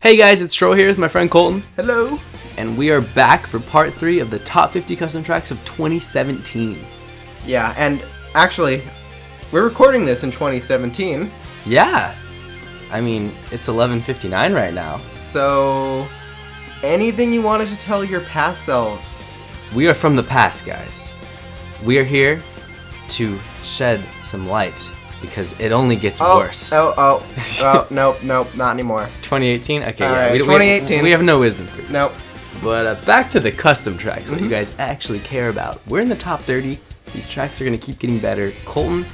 Hey guys, it's Tro here with my friend Colton. Hello. And we are back for part 3 of the top 50 custom tracks of 2017. Yeah, and actually, we're recording this in 2017. Yeah. I mean, it's 11:59 right now. So, anything you wanted to tell your past selves? We are from the past, guys. We are here to shed some light because it only gets worse. Nope, not anymore. 2018? Okay, all yeah. Right, 2018. We have no wisdom for you. Nope. But back to the custom tracks, what you guys actually care about. We're in the top 30. These tracks are going to keep getting better. Colton,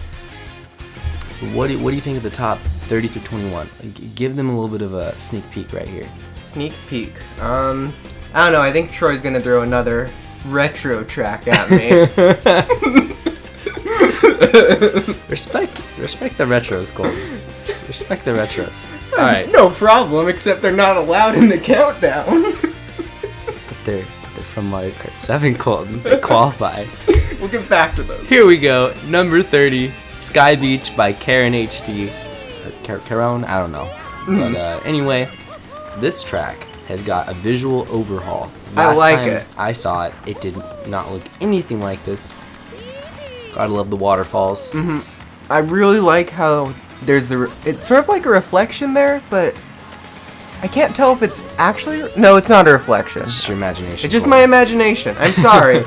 what do you think of the top 30 through 21? Give them a little bit of a sneak peek right here. Sneak peek. I don't know. I think Troy's going to throw another retro track at me. Respect the retros, Colton. Respect the retros. All right. No problem, except they're not allowed in the countdown. But they're from Mario Kart 7, Colton. They qualify. We'll get back to those. Here we go. Number 30, Sky Beach by Karen HD. Or Caron? I don't know. But anyway, this track has got a visual overhaul. I like time it. I saw it. It did not look anything like this. Gotta love the waterfalls. I really like how there's it's sort of like a reflection there, but I can't tell if it's actually. No, it's not a reflection. It's just your imagination. It's just my imagination. I'm sorry,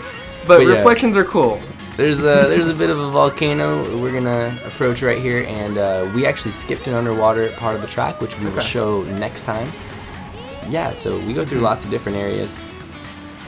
but yeah. Reflections are cool. There's a bit of a volcano we're gonna approach right here, and we actually skipped an underwater part of the track, which we will show next time. Yeah, so we go through lots of different areas.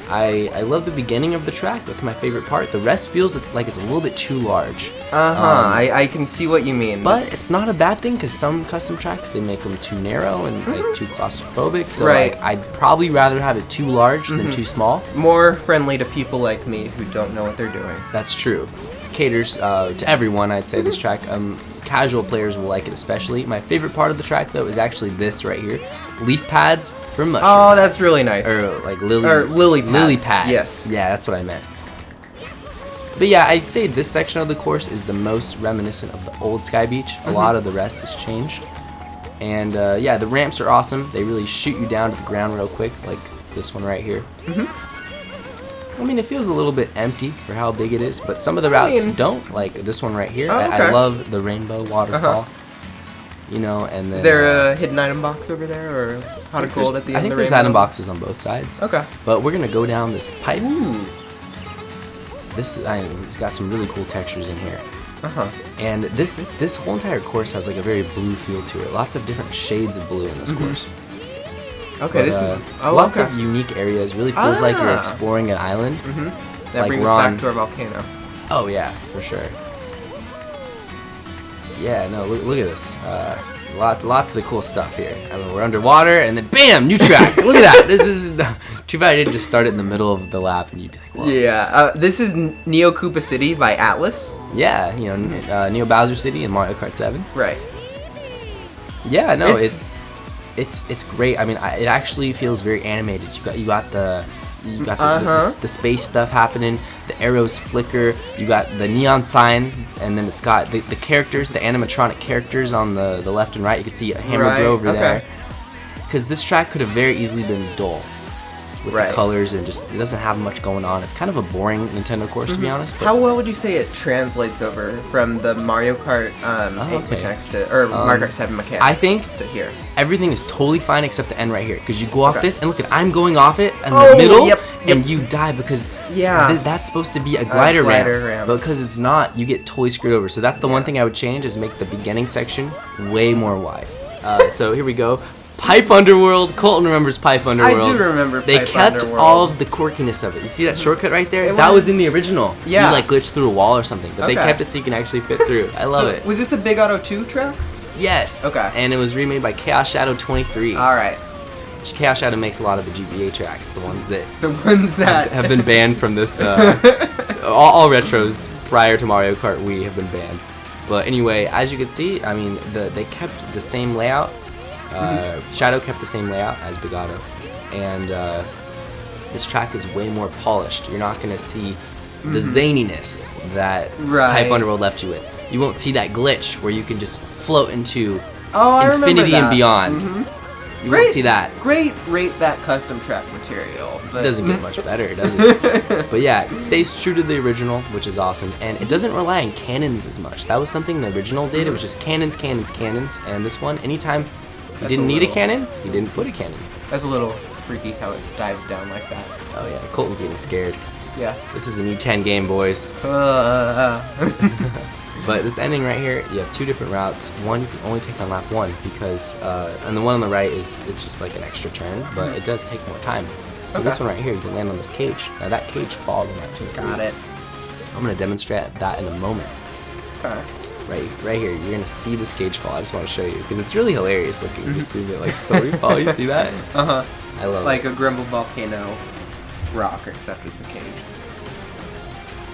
I love the beginning of the track. That's my favorite part. The rest feels like it's a little bit too large. I can see what you mean. But it's not a bad thing because some custom tracks they make them too narrow and like too claustrophobic. So right. like I'd probably rather have it too large than too small. More friendly to people like me who don't know what they're doing. That's true. Caters to everyone. I'd say this track. Casual players will like it especially. My favorite part of the track though is actually this right here. Leaf pads for mushroom pads. That's really nice. Or like lily pads. Yes. Yeah, that's what I meant. But yeah, I'd say this section of the course is the most reminiscent of the old Sky Beach. A lot of the rest has changed. And yeah, the ramps are awesome. They really shoot you down to the ground real quick, like this one right here. I mean, it feels a little bit empty for how big it is, but some of the routes don't, like this one right here. I love the rainbow waterfall. You know, and then... Is there a hidden item box over there, or pot of gold at the end of the rainbow? I think there's item boxes on both sides. Okay. But we're going to go down this pipe. Ooh. It's got some really cool textures in here. And this whole entire course has like a very blue feel to it. Lots of different shades of blue in this course. Okay, but, this is lots of unique areas. Really feels like you're exploring an island. That like brings us back to our volcano. Oh yeah, for sure. Yeah, no, look at this. Lots of cool stuff here. I mean, we're underwater, and then bam, new track. Look at that. Too bad I didn't just start it in the middle of the lap, and you'd be like, whoa. Yeah, this is Neo Koopa City by Atlas. Yeah, you know, Neo Bowser City and Mario Kart 7. Right. Yeah, no, it's great. I mean, it actually feels very animated. You got the space stuff happening. The arrows flicker. You got the neon signs, and then it's got the characters, the animatronic characters on the left and right. You can see a hammer grow over there. Because this track could have very easily been dull with the colors and just it doesn't have much going on. It's kind of a boring Nintendo course to be honest. But how well would you say it translates over from the Mario Kart 8 mechanics to Mario Kart 7 mechanics? I think to here everything is totally fine except the end right here because you go off this and look at I'm going off it in the middle and you die because that's supposed to be a glider ramp. But because it's not, you get totally screwed over. So that's the one thing I would change is make the beginning section way more wide. So here we go. Pipe Underworld. Colton remembers Pipe Underworld. I do remember Pipe Underworld. They kept all of the quirkiness of it. You see that shortcut right there? That was in the original. Yeah. You like glitch through a wall or something, but they kept it so you can actually fit through. I love it. Was this a Big Auto 2 track? Yes. Okay. And it was remade by Chaos Shadow 23. All right. Chaos Shadow makes a lot of the GBA tracks, the ones that have been banned from this. All retros prior to Mario Kart Wii have been banned. But anyway, as you can see, I mean, they kept the same layout. Shadow kept the same layout as Big Auto, and this track is way more polished. You're not gonna see the zaniness that Pipe Underworld left you with. You won't see that glitch where you can just float into infinity and beyond. You won't see that. Rate that custom track material. But it doesn't get much better, does it? But yeah, it stays true to the original, which is awesome. And it doesn't rely on cannons as much. That was something the original did. It was just cannons, cannons, cannons. And this one, anytime you didn't need a cannon, you didn't put a cannon. That's a little freaky how it dives down like that. Oh yeah, Colton's getting scared. Yeah. This is an E10 game, boys. But this ending right here, you have two different routes. One you can only take on lap 1 because, and the one on the right it's just like an extra turn, but it does take more time. So this one right here, you can land on this cage. Now that cage falls in lap 2. Got it. I'm gonna demonstrate that in a moment. Okay. Right here, you're gonna see this cage fall. I just want to show you because it's really hilarious looking. You see it like slowly fall. You see that? I love like it. a Grumble volcano rock, except it's a cage.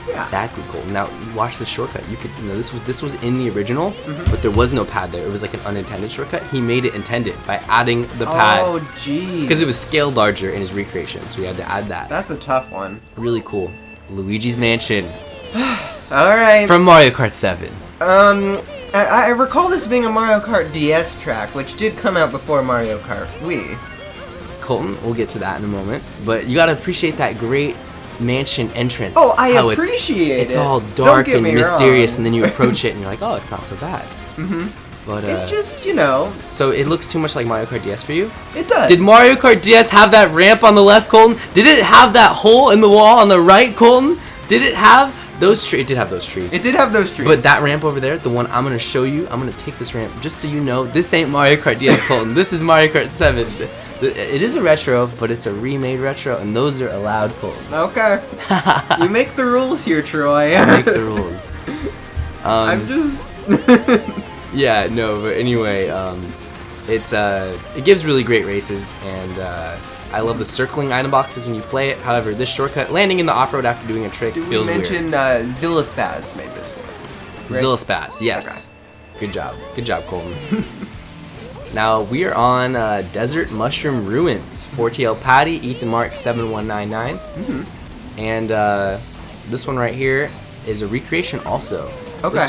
Yeah. Exactly, Colton. Now watch the shortcut. You could, this was in the original, but there was no pad there. It was like an unintended shortcut. He made it intended by adding the pad. Oh, jeez. Because it was scaled larger in his recreation, so he had to add that. That's a tough one. Really cool. Luigi's Mansion. All right. From Mario Kart 7. I recall this being a Mario Kart DS track, which did come out before Mario Kart Wii. Colton, we'll get to that in a moment, but you gotta appreciate that great mansion entrance. Oh, I appreciate it. It's all dark and mysterious, wrong. and then you approach it and you're like, oh, it's not so bad. But it just, you know. So it looks too much like Mario Kart DS for you? It does. Did Mario Kart DS have that ramp on the left, Colton? Did it have that hole in the wall on the right, Colton? Did it have those trees? It did have those trees. It did have those trees. But that ramp over there, the one I'm going to show you, I'm going to take this ramp just so you know, this ain't Mario Kart DS, Colton. This is Mario Kart 7. It is a retro, but it's a remade retro, and those are allowed, Colton. Okay. You make the rules here, Troy. I make the rules. I'm just... Yeah, no, but anyway, it gives really great races, and I love the circling item boxes when you play it. However, this shortcut, landing in the off-road after doing a trick, feels weird. We mentioned Zillaspaz made this one. Right? Zillaspaz, yes. Okay. Good job, Colton. Now, we are on Desert Mushroom Ruins. 4TL Patty, Ethan Mark 7199. And this one right here is a recreation also. Okay.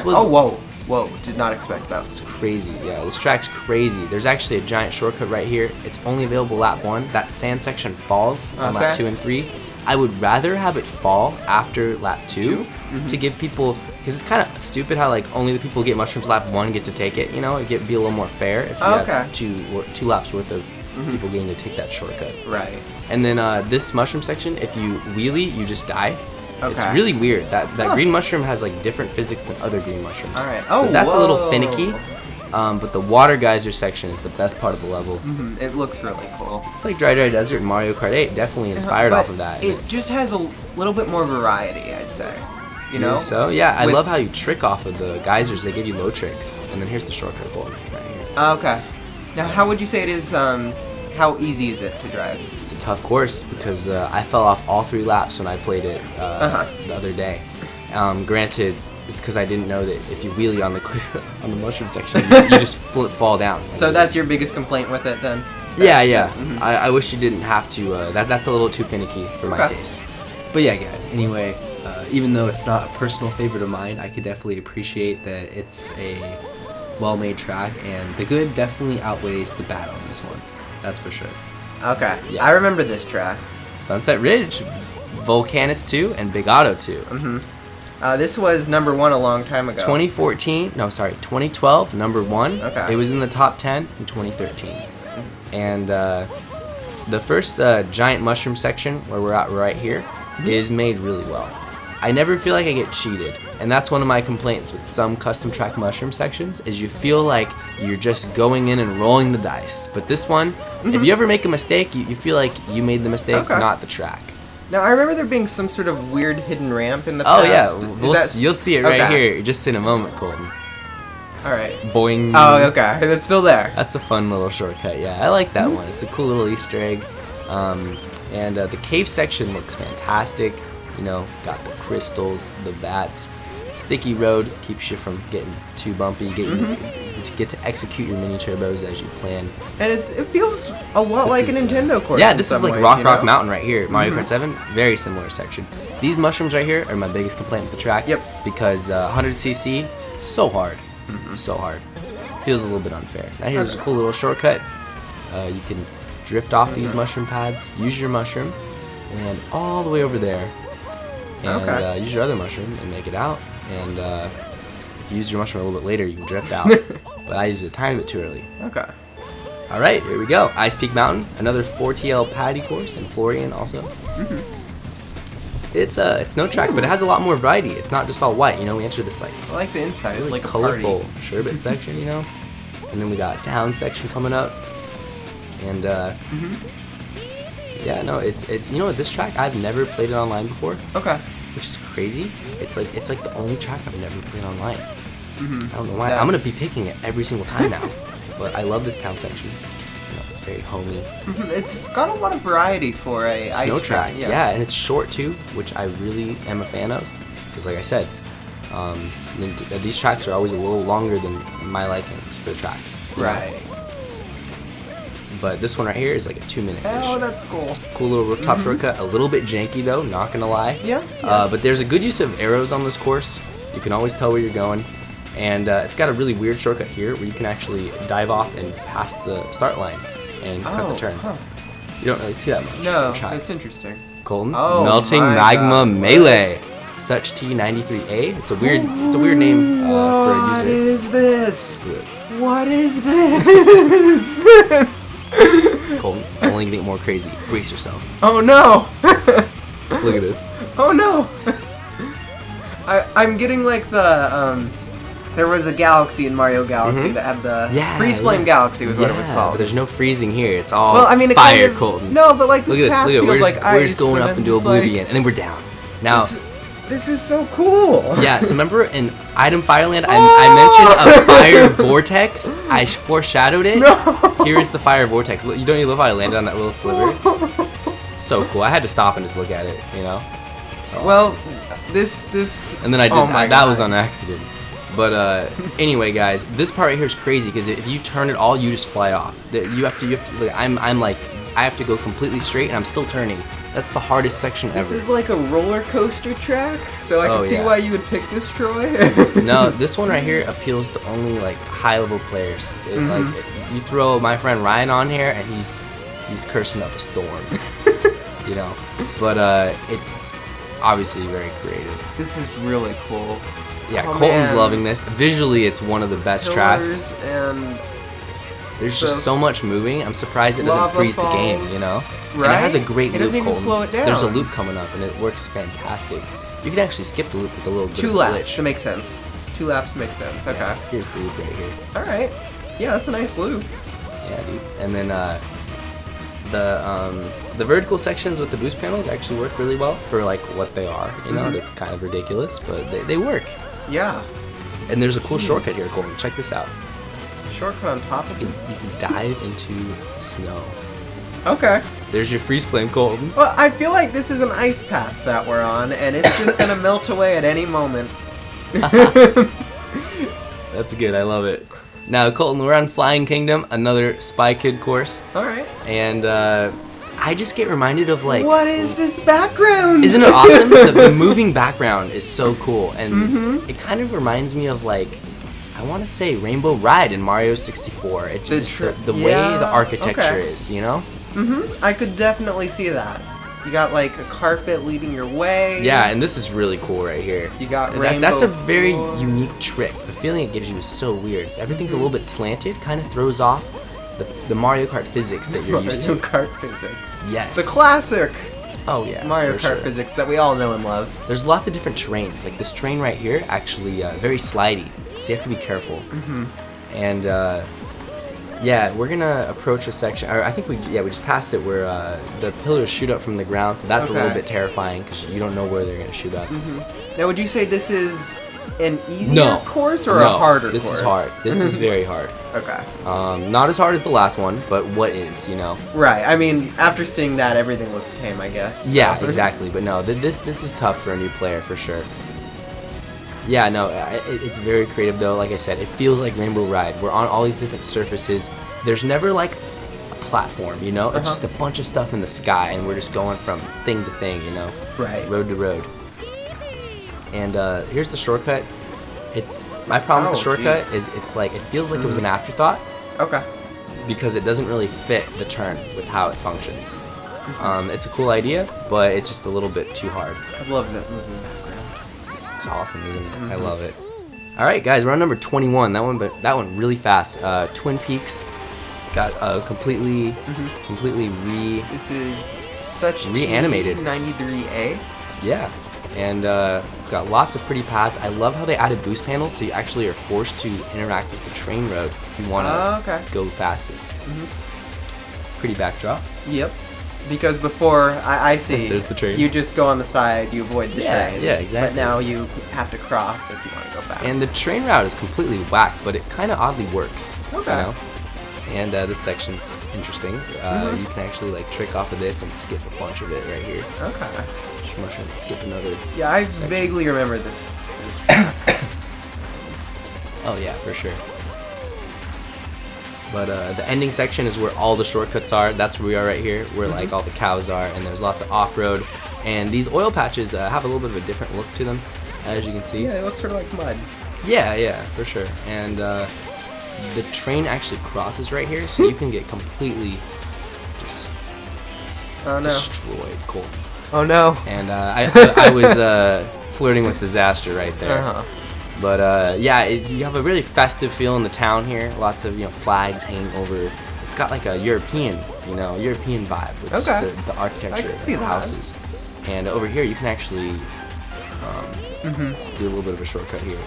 Whoa, did not expect that. It's crazy. Yeah, this track's crazy. There's actually a giant shortcut right here. It's only available lap 1. That sand section falls on lap 2 and 3. I would rather have it fall after lap 2 to give people, because it's kind of stupid how like only the people who get mushrooms lap 1 get to take it. You know, it'd be a little more fair if you have two laps worth of people getting to take that shortcut. Right. And then this mushroom section, if you wheelie, you just die. Okay. It's really weird. That green mushroom has like different physics than other green mushrooms. All right. So that's a little finicky. But the water geyser section is the best part of the level. It looks really cool. It's like Dry Desert and Mario Kart 8. Definitely inspired off of that. It just has a little bit more variety, I'd say. You know? So yeah, I love how you trick off of the geysers. They give you low tricks, and then here's the shortcut for it right here. Okay. Now, how would you say it is? How easy is it to drive? It's a tough course because I fell off all 3 laps when I played it the other day. Granted, it's because I didn't know that if you wheelie on the mushroom section, you just fall down. So that's your biggest complaint with it, then? Yeah. I wish you didn't have to. That's a little too finicky for my taste. But yeah, guys. Anyway, even though it's not a personal favorite of mine, I could definitely appreciate that it's a well-made track, and the good definitely outweighs the bad on this one. That's for sure. Okay. Yeah. I remember this track. Sunset Ridge, Volcanus 2, and Big Auto 2. This was number 1 a long time ago. 2012, number 1. Okay. It was in the top 10 in 2013. And the first giant mushroom section, where we're at right here, is made really well. I never feel like I get cheated, and that's one of my complaints with some custom track mushroom sections, is you feel like you're just going in and rolling the dice. But this one, if you ever make a mistake, you feel like you made the mistake, not the track. Now, I remember there being some sort of weird hidden ramp in the past. Oh yeah, you'll see it right here, just in a moment, Colton. Alright. Boing. Oh, okay, that's still there. That's a fun little shortcut, yeah. I like that one. It's a cool little Easter egg. And the cave section looks fantastic. You know, got the crystals, the bats. Sticky road keeps you from getting too bumpy. You get to execute your mini turbos as you plan. And it feels a lot like a Nintendo course. Yeah, this is like Rock Mountain right here. Mario Kart 7, very similar section. These mushrooms right here are my biggest complaint with the track. Yep. Because 100cc, so hard. So hard. Feels a little bit unfair. Now here's a cool little shortcut. You can drift off these mushroom pads, use your mushroom, land all the way over there, and use your other mushroom and make it out. And if you use your mushroom a little bit later, you can drift out. But I used it a tiny bit too early. Okay. All right, here we go. Ice Peak Mountain, another 4TL Paddy course, and Florian also. It's a snow track, but it has a lot more variety. It's not just all white. You know, we entered this like I like the inside. really it's like colorful sherbet section. You know, and then we got down section coming up, and yeah, no, it's you know what, this track I've never played it online before. Okay. Which is crazy. It's like the only track I've never played online. I don't know why. Yeah. I'm gonna be picking it every single time now. But I love this town section. You know, it's very homey. It's got a lot of variety for a Snow ice track. Yeah, and it's short too, which I really am a fan of. Because like I said, these tracks are always a little longer than my likings for the tracks. Right. But this one right here is like a 2-minute. Oh, that's cool. Cool little rooftop shortcut. A little bit janky though, not gonna lie. Yeah. But there's a good use of arrows on this course. You can always tell where you're going. And it's got a really weird shortcut here where you can actually dive off and pass the start line and cut the turn. You don't really see that much. No, in tracks. that's interesting. Colton, Oh Melting my Magma God. Melee. Such T93A. It's a weird name for a user. What is this? Look at this. What is this? Colton, it's only gonna get more crazy. Brace yourself. Oh no! Look at this. Oh no! I'm getting like the there was a galaxy in Mario Galaxy that had the Freeze Flame Galaxy was what it was called. But there's no freezing here. It's all Well, I mean, it fire, kind of, Colton. No, but like this Look at path this. Look at feels it. like We're just ice, going and up I'm into just oblivion, like, and then we're down. Now, this is so cool. yeah. So remember in Item Fireland, I mentioned a fire vortex. I foreshadowed it. No. Here's the fire vortex. Look, you don't even love how I landed on that little sliver. So cool. I had to stop and just look at it. You know. So Well, this. and then I did. Oh my that God. was on accident. But anyway, guys, this part right here is crazy because if you turn it all, you just fly off. You have to. Like, I'm like, I have to go completely straight, and I'm still turning. That's the hardest section ever. This is like a roller coaster track, so I can see why you would pick this, Troy. No, this one right here appeals to only like high-level players. Like you throw my friend Ryan on here, and he's cursing up a storm. You know, but it's obviously very creative. This is really cool. Yeah, Oh, Colton's man. loving this. Visually, it's one of the best tracks. And There's just so much moving. I'm surprised it doesn't lava freeze the game, falls. you know? Right? And it has a great It loop, doesn't even Colton. slow it down. There's a loop coming up, and it works fantastic. You can actually skip the loop with a little bit 2 of laps. glitch. That makes sense. 2 laps makes sense. Okay. Yeah, here's the loop right here. All right. Yeah, that's a nice loop. Yeah, dude. And then the vertical sections with the boost panels actually work really well for like what they are. You know, they're kind of ridiculous, but they work. Yeah. And there's a cool shortcut here, Colton. Check this out. Shortcut on top of You it. can dive into snow. Okay. There's your freeze flame, Colton. Well, I feel like this is an ice path that we're on, and it's just gonna melt away at any moment. That's good. I love it. Now, Colton, we're on Flying Kingdom, another Spy Kid course, All right. and I just get reminded of like. What is this background? Isn't it awesome? The moving background is so cool, and it kind of reminds me of like, I want to say Rainbow Ride in Mario 64. It just the way the architecture is, you know? I could definitely see that. You got like a carpet leading your way. Yeah, and this is really cool right here. You got That's a rainbow very floor. unique trick. The feeling it gives you is so weird. Everything's a little bit slanted, kind of throws off the Mario Kart physics that you're used to. Mario Kart physics. Yes. The classic Oh yeah. Mario for Kart sure. physics that we all know and love. There's lots of different terrains. Like this terrain right here, actually very slidey, so you have to be careful. And yeah, we're gonna approach a section. I think we just passed it where the pillars shoot up from the ground, so that's a little Okay. bit terrifying because you don't know where they're gonna shoot up. Now, would you say this is an easier course or no, a harder this course? is hard. This is very hard. Okay. Not as hard as the last one, but what is, you know? Right. I mean, after seeing that, everything looks tame, I guess. Yeah, So- exactly. But no, this is tough for a new player for sure. Yeah, no, it's very creative though. Like I said, it feels like Rainbow Ride. We're on all these different surfaces. There's never like a platform, you know? It's just a bunch of stuff in the sky, and we're just going from thing to thing, you know? Right. Road to road. And here's the shortcut. My problem with the shortcut is it's like it feels like it was an afterthought Okay. because it doesn't really fit the turn with how it functions. It's a cool idea, but it's just a little bit too hard. I love that moving background. It's awesome, isn't it? I love it. All right, guys, we're on number 21. That one really fast. Twin Peaks got completely This is such reanimated. TWD98. Yeah, and it's got lots of pretty paths. I love how they added boost panels, so you actually are forced to interact with the train road if you want to go fastest. Pretty backdrop. Yep. Because before, I see. There's the train. You just go on the side, you avoid the train. Yeah, exactly. But now you have to cross if you want to go back. And the train route is completely whack, but it kind of oddly works. Okay. You know? And this section's interesting. You can actually like trick off of this and skip a bunch of it right here. Okay. Just want to skip another. Yeah, I section. vaguely remember this. Oh yeah, for sure. But the ending section is where all the shortcuts are. That's where we are right here, where like all the cows are, and there's lots of off-road. And these oil patches have a little bit of a different look to them, as you can see. Yeah, it looks sort of like mud. Yeah, for sure. And the train actually crosses right here, so you can get completely just destroyed, Colton. Oh no. And I was flirting with disaster right there. But yeah, you have a really festive feel in the town here. Lots of flags hanging over. It's got like a European vibe with just the architecture of the houses. And over here, you can actually let's do a little bit of a shortcut here.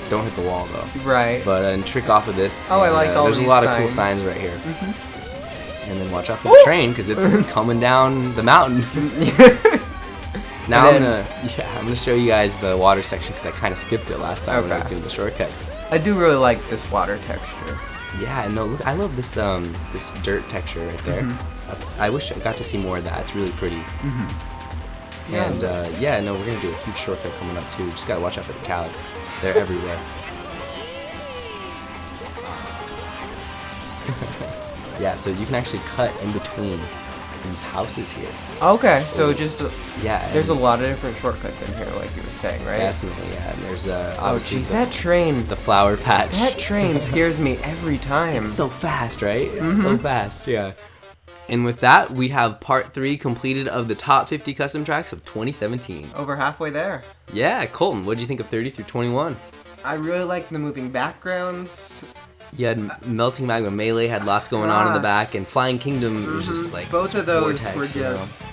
Don't hit the wall though. Right. But and trick off of this. Oh, I like all there's these a lot signs. of cool signs right here. And then watch out for the train because it's coming down the mountain. Now I'm gonna show you guys the water section because I kind of skipped it last time when I was doing the shortcuts. I do really like this water texture. Yeah, no, look, I love this this dirt texture right there. I wish I got to see more of that. It's really pretty. And yeah, no, we're gonna do a huge shortcut coming up too. Just gotta watch out for the cows. They're everywhere. Yeah, so you can actually cut in between these houses here. Okay, so just there's a and lot of different shortcuts in here, like you were saying, right? definitely, yeah. And there's Oh, obviously jeez, that train. the flower patch. That train scares me every time. It's so fast, right? It's so fast, yeah. And with that, we have part 3 completed of the top 50 custom tracks of 2017. Over halfway there. Yeah, Colton, what did you think of 30 through 21? I really like the moving backgrounds. You had Melting Magma Melee, had lots going on in the back, and Flying Kingdom was just like both of those were just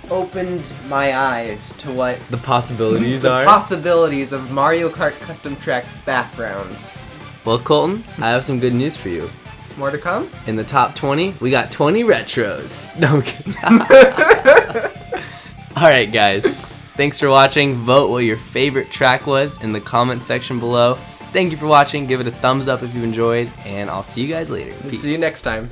opened my eyes to what the possibilities the are. possibilities of Mario Kart custom track backgrounds. Well, Colton, I have some good news for you. More to come? In the top 20, we got 20 retros. No, I'm kidding. Alright, guys. Thanks for watching. Vote what your favorite track was in the comment section below. Thank you for watching. Give it a thumbs up if you enjoyed, and I'll see you guys later. Peace. See you next time.